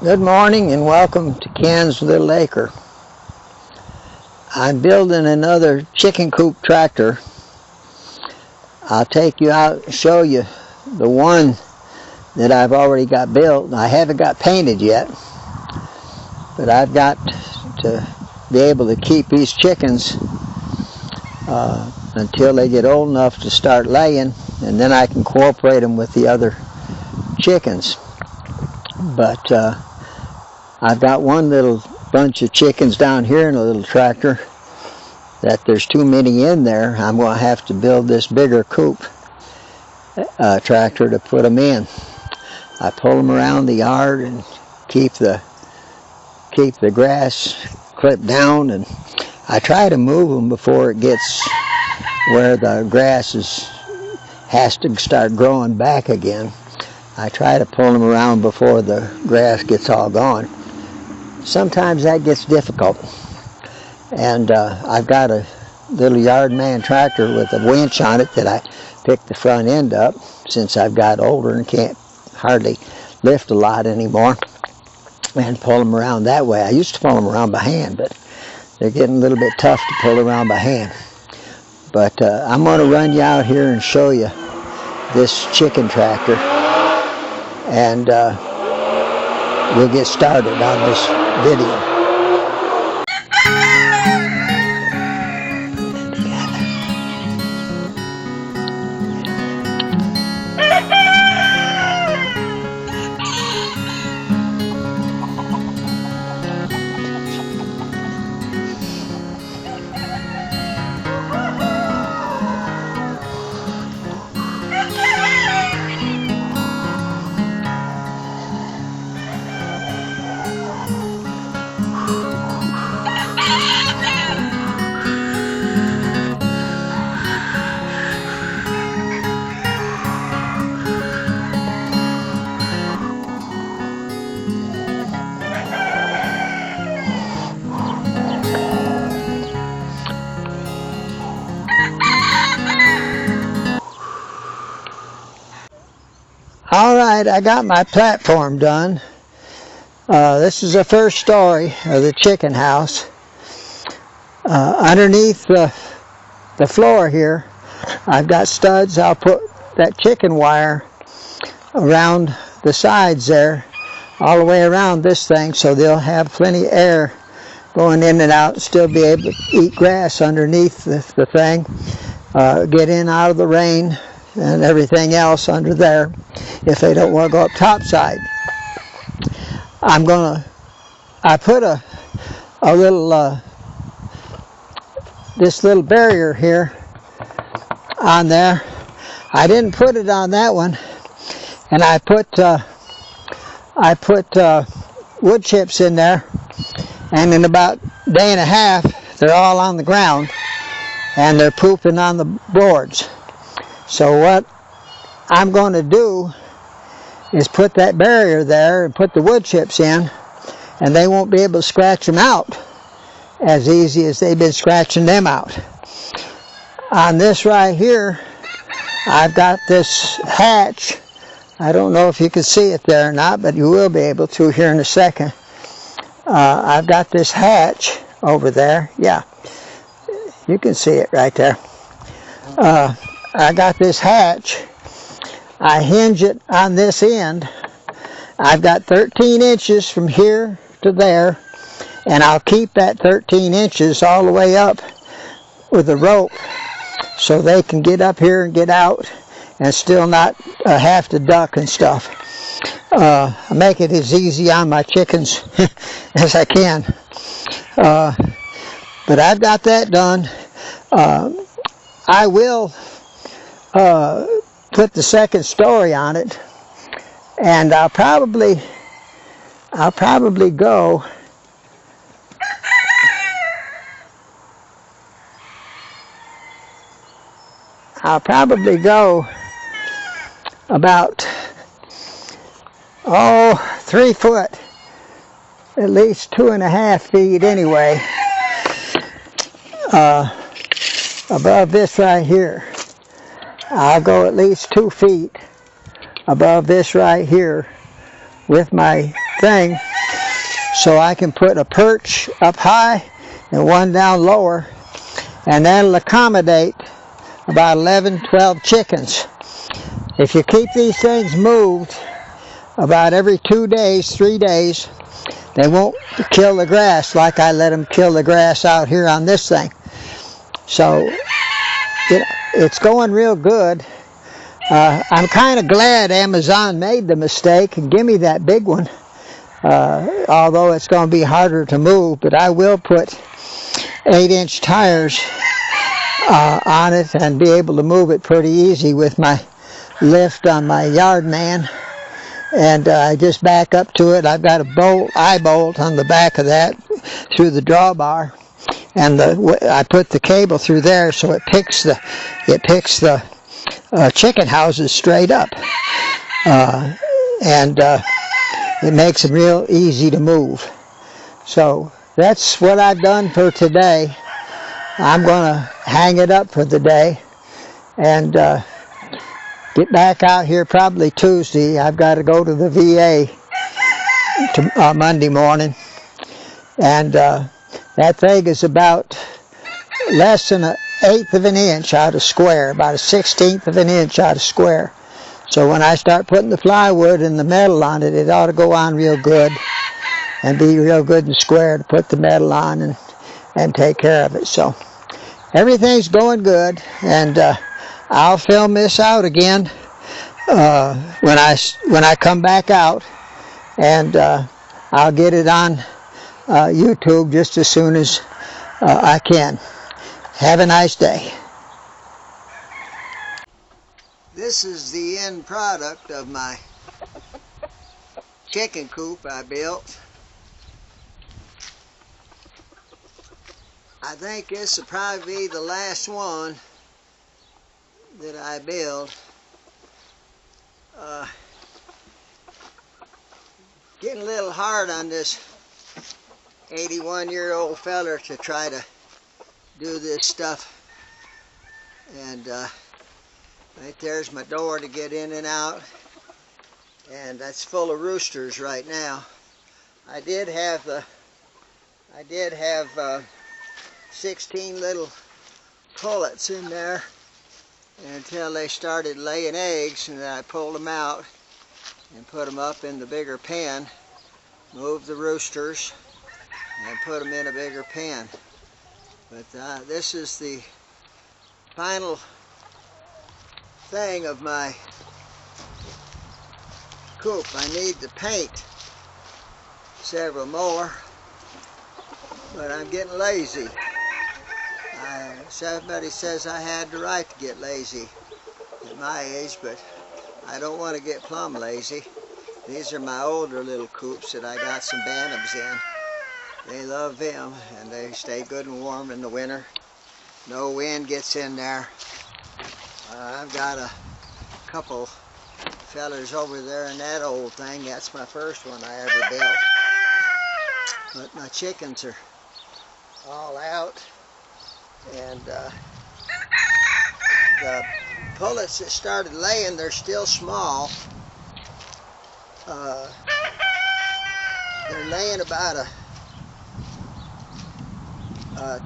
Good morning and welcome to Ken's Little Acre. I'm building another chicken coop tractor. I'll take you out and show you the one that I've already got built. I haven't got painted yet, but I've got to be able to keep these chickens until they get old enough to start laying, and then I can cooperate them with the other chickens. But I've got one little bunch of chickens down here in a little tractor that there's too many in there. I'm going to have to build this bigger coop tractor to put them in. I pull them around the yard and keep the grass clipped down, and I try to move them before it gets where the grass has to start growing back again. I try to pull them around before the grass gets all gone. Sometimes that gets difficult, and I've got a little yard man tractor with a winch on it that I picked the front end up since I've got older and can't hardly lift a lot anymore, and pull them around that way. I used to pull them around by hand, but they're getting a little bit tough to pull around by hand. But I'm going to run you out here and show you this chicken tractor, and we'll get started on this video. Alright, I got my platform done. This is the first story of the chicken house. Underneath the floor here, I've got studs. I'll put that chicken wire around the sides there, all the way around this thing, so they'll have plenty of air going in and out, still be able to eat grass underneath the thing, get in out of the rain and everything else under there if they don't want to go up topside. I put a little this little barrier here on there. I didn't put it on that one, and I put wood chips in there, and in about a day and a half they're all on the ground and they're pooping on the boards. So what I'm going to do is put that barrier there and put the wood chips in, and they won't be able to scratch them out as easy as they've been scratching them out. On this right here, I've got this hatch. I don't know if you can see it there or not, but you will be able to here in a second. I've got this hatch over there. Yeah, you can see it right there. I got this hatch. I hinge it on this end. I've got 13 inches from here to there, and I'll keep that 13 inches all the way up with a rope so they can get up here and get out and still not have to duck and stuff. I make it as easy on my chickens as I can. But I've got that done. I will put the second story on it, and I'll probably go about 3 foot, at least 2.5 feet anyway, above this right here. I'll go at least 2 feet above this right here with my thing, so I can put a perch up high and one down lower, and that'll accommodate about 11, 12 chickens. If you keep these things moved about every 2 days, 3 days, they won't kill the grass like I let them kill the grass out here on this thing. So it's going real good. I'm kind of glad Amazon made the mistake and give me that big one, although it's going to be harder to move, but I will put 8-inch tires on it and be able to move it pretty easy with my lift on my yard man. And I just back up to it. I've got a eye bolt on the back of that through the drawbar, and I put the cable through there so it picks the chicken houses straight up, and it makes them real easy to move. So that's what I've done for today. I'm going to hang it up for the day and get back out here probably Tuesday. I've got to go to the VA Monday morning, and that thing is about less than 1/8 of an inch out of square, about 1/16 of an inch out of square. So when I start putting the plywood and the metal on it, it ought to go on real good and be real good and square to put the metal on and take care of it. So everything's going good, and I'll film this out again when I come back out, and I'll get it on YouTube just as soon as I can. Have a nice day. This is the end product of my chicken coop I built. I think this will probably be the last one that I build. Getting a little hard on this 81-year-old feller to try to do this stuff. And right there's my door to get in and out, and that's full of roosters right now. I did have 16 little pullets in there until they started laying eggs, and then I pulled them out and put them up in the bigger pen, moved the roosters, and put them in a bigger pen. But this is the final thing of my coop. I need to paint several more, but I'm getting lazy. Somebody says I had the right to get lazy at my age, but I don't want to get plumb lazy. These are my older little coops that I got some bantams in. They love them, and they stay good and warm in the winter. No wind gets in there. I've got a couple fellers over there in that old thing. That's my first one I ever built. But my chickens are all out, and the pullets that started laying, they're still small. They're laying about a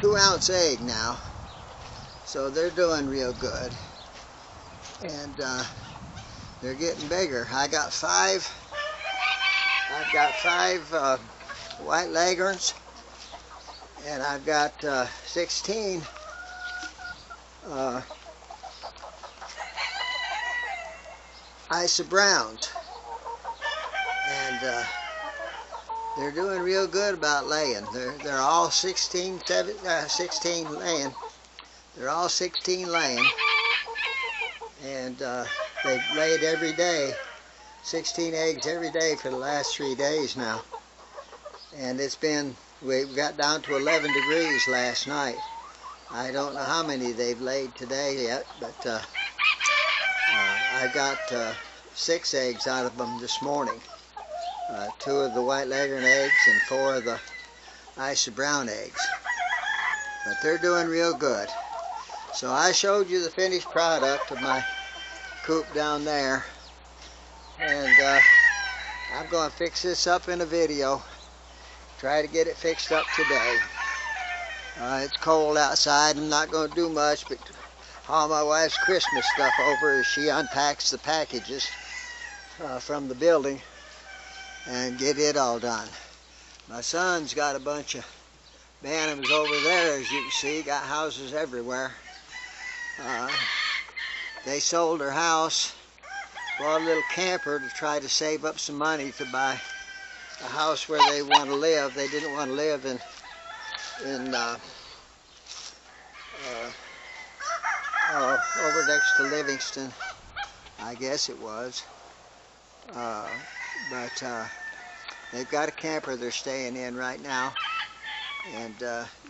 2-ounce egg now, so they're doing real good, and they're getting bigger. I've got five white leghorns, and I've got 16 Isa Browns, and they're doing real good about laying. They're all 16 laying. They're all 16 laying, and they've laid every day, 16 eggs every day for the last 3 days now. And we got down to 11 degrees last night. I don't know how many they've laid today yet, but I got 6 eggs out of them this morning. 2 of the white leghorn eggs and 4 of the Isa Brown eggs. But they're doing real good. So I showed you the finished product of my coop down there, and I'm going to fix this up in a video try to get it fixed up today. It's cold outside. I'm not going to do much but haul my wife's Christmas stuff over as she unpacks the packages from the building and get it all done. My son's got a bunch of Bantams over there, as you can see. Got houses everywhere. They sold their house, bought a little camper to try to save up some money to buy a house where they want to live. They didn't want to live in over next to Livingston, I guess it was. But they've got a camper they're staying in right now, and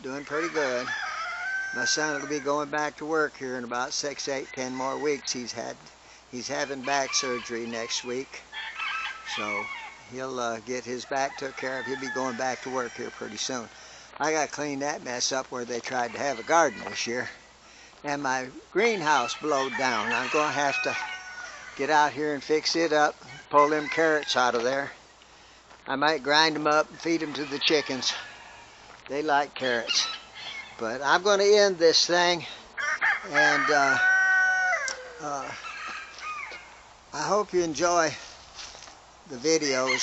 doing pretty good. My son will be going back to work here in about 6, 8, 10 more weeks. He's having back surgery next week, so he'll get his back took care of. He'll be going back to work here pretty soon. I got to clean that mess up where they tried to have a garden this year, and my greenhouse blowed down. I'm going to have to get out here and fix it up, pull them carrots out of there. I might grind them up and feed them to the chickens. They like carrots. But I'm going to end this thing, and I hope you enjoy the videos.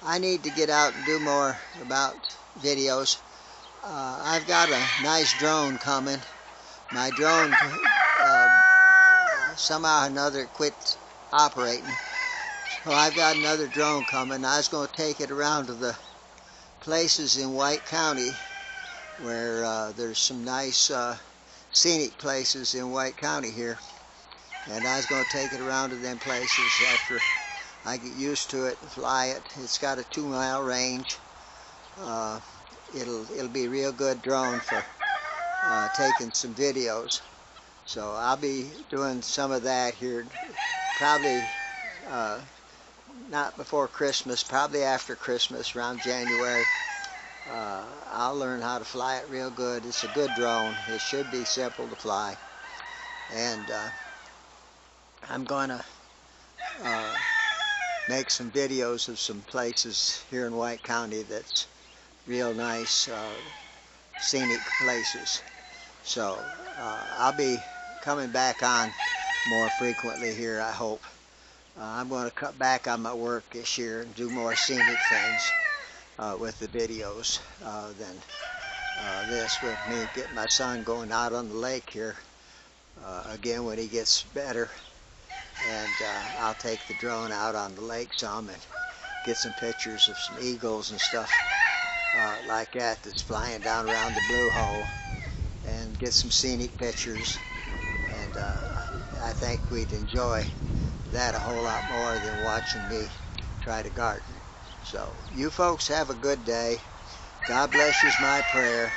I need to get out and do more about videos. I've got a nice drone coming. My drone somehow or another quit operating. So I've got another drone coming. I was going to take it around to the places in White County where there's some nice scenic places in White County here. And I was going to take it around to them places after I get used to it and fly it. It's got a 2-mile range. It'll be a real good drone for taking some videos. So I'll be doing some of that here, probably not before Christmas, probably after Christmas, around January. I'll learn how to fly it real good. It's a good drone. It should be simple to fly. And I'm going to make some videos of some places here in White County that's real nice scenic places. So I'll be coming back on more frequently here, I hope. I'm going to cut back on my work this year and do more scenic things with the videos than this, with me getting my son going out on the lake here again when he gets better. And I'll take the drone out on the lake some and get some pictures of some eagles and stuff like that that's flying down around the blue hole, and get some scenic pictures. And I think we'd enjoy that a whole lot more than watching me try to garden. So you folks have a good day. God bless you is my prayer.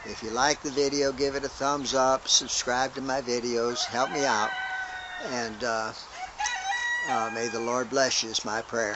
If you like the video, give it a thumbs up, subscribe to my videos, help me out, and may the Lord bless you is my prayer.